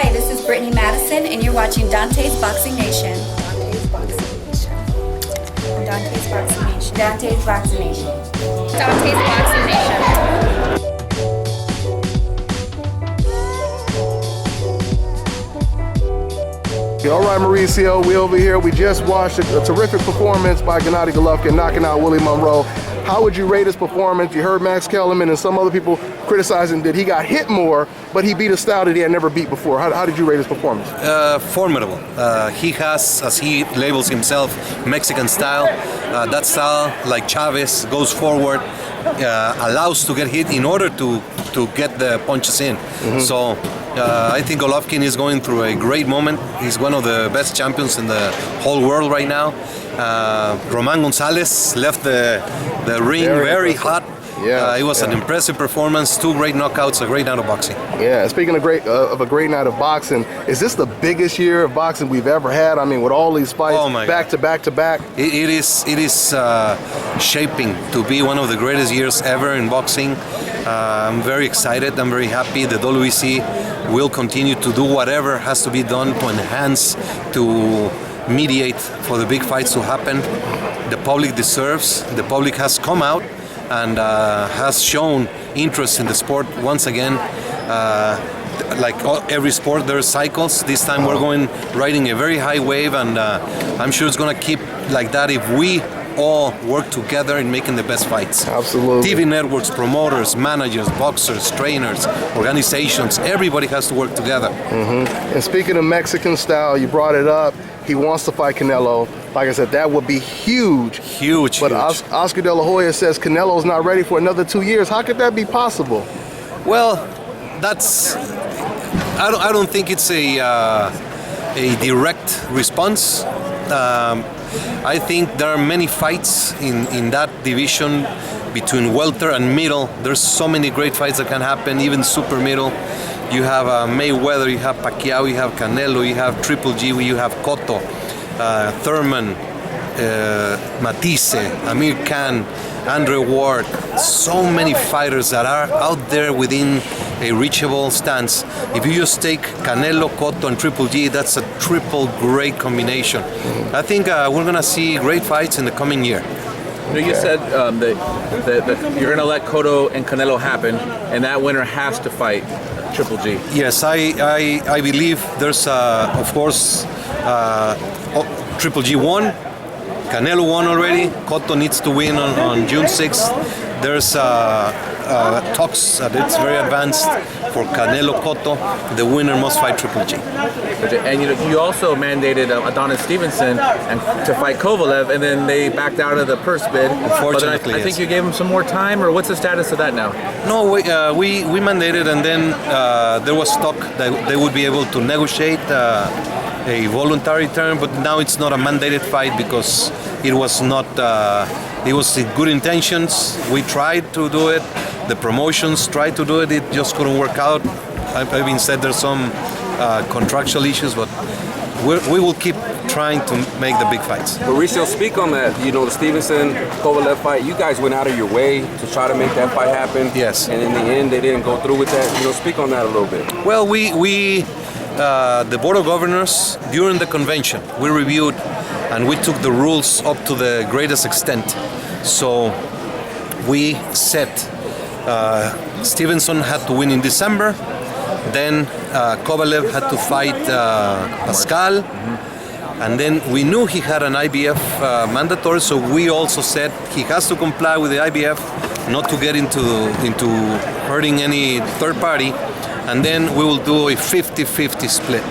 Hi, this is Brittany Madison, and you're watching Dante's Boxing Nation. Dante's Boxing Nation. Dante's Boxing Nation. Dante's Boxing Nation. Dante's Boxing Nation. All right, Mauricio, we over here. We just watched a terrific performance by Gennady Golovkin knocking out Willie Monroe. How would you rate his performance? You heard Max Kellerman and some other people criticizing that he got hit more, but he beat a style that he had never beat before. How did you rate his performance? Formidable. He has, as he labels himself, Mexican style. That style, like Chavez, goes forward, allows to get hit in order to get the punches in. So I think Golovkin is going through a great moment. He's one of the best champions in the whole world right now. Roman Gonzalez left the ring very hot. Yeah, it was an impressive performance. 2 great knockouts, a great night of boxing. Yeah, speaking of a great night of boxing, is this the biggest year of boxing we've ever had? I mean, with all these fights back to back to back. It is shaping to be one of the greatest years ever in boxing. I'm very excited. I'm very happy. The WBC will continue to do whatever has to be done to enhance, to mediate for the big fights to happen. The public deserves. The public has come out and has shown interest in the sport once again. Like every sport, there are cycles. This time we're riding a very high wave, and I'm sure it's going to keep like that if we all work together in making the best fights. Absolutely. TV networks, promoters, managers, boxers, trainers, organizations, everybody has to work together. And speaking of Mexican style, you brought it up. He wants to fight Canelo. Like I said, that would be huge. Huge. But Oscar De La Hoya says Canelo's not ready for another 2 years. How could that be possible? Well, I don't think it's a direct response. I think there are many fights in that division between welter and middle. There's so many great fights that can happen, even super middle. You have Mayweather, you have Pacquiao, you have Canelo, you have Triple G, you have Cotto, Thurman, Matisse, Amir Khan, Andre Ward. So many fighters that are out there within a reachable stance. If you just take Canelo, Cotto, and Triple G, that's a triple great combination. I think we're going to see great fights in the coming year. You said that you're going to let Cotto and Canelo happen, and that winner has to fight Triple G. Yes, I believe there's, of course, Triple G won. Canelo won already. Cotto needs to win on June 6th. There's talks that it's very advanced for Canelo Cotto. The winner must fight Triple G. And you also mandated Adonis Stevenson to fight Kovalev, and then they backed out of the purse bid. Unfortunately, I think you gave him some more time, or what's the status of that now? No, we mandated, and then there was talk that they would be able to negotiate a voluntary term, but now it's not a mandated fight because it was not. It was in good intentions. We tried to do it. The promotions tried to do it. It just couldn't work out. I've been said there's some contractual issues, but we will keep trying to make the big fights. Mauricio, speak on that. You know, the Stevenson-Kovalev fight, you guys went out of your way to try to make that fight happen. Yes. And in the end, they didn't go through with that. You know, speak on that a little bit. Well, the Board of Governors, during the convention, we reviewed and we took the rules up to the greatest extent. So we said Stevenson had to win in December, then Kovalev had to fight Pascal, and then we knew he had an IBF mandatory, so we also said he has to comply with the IBF, not to get into hurting any third party, and then we will do a 50-50 split.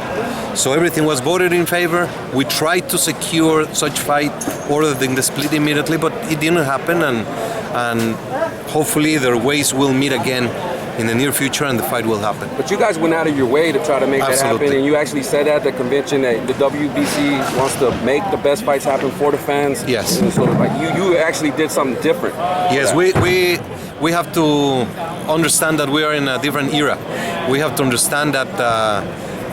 So everything was voted in favor. We tried to secure such fight other than the split immediately, but it didn't happen, and hopefully their ways will meet again in the near future and the fight will happen. But you guys went out of your way to try to make that happen, and you actually said at the convention that the WBC wants to make the best fights happen for the fans. Yes. And so like you actually did something different. Yes, we have to understand that we are in a different era. We have to understand that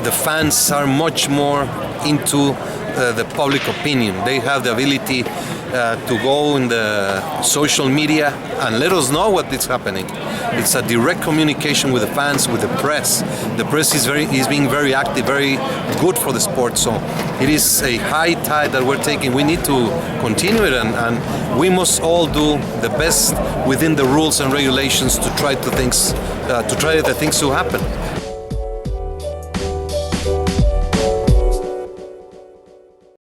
the fans are much more into the public opinion. They have the ability to go in the social media and let us know what is happening. It's a direct communication with the fans, with the press. The press is being very active, very good for the sport. So it is a high tide that we're taking. We need to continue it, and we must all do the best within the rules and regulations to try the things to happen.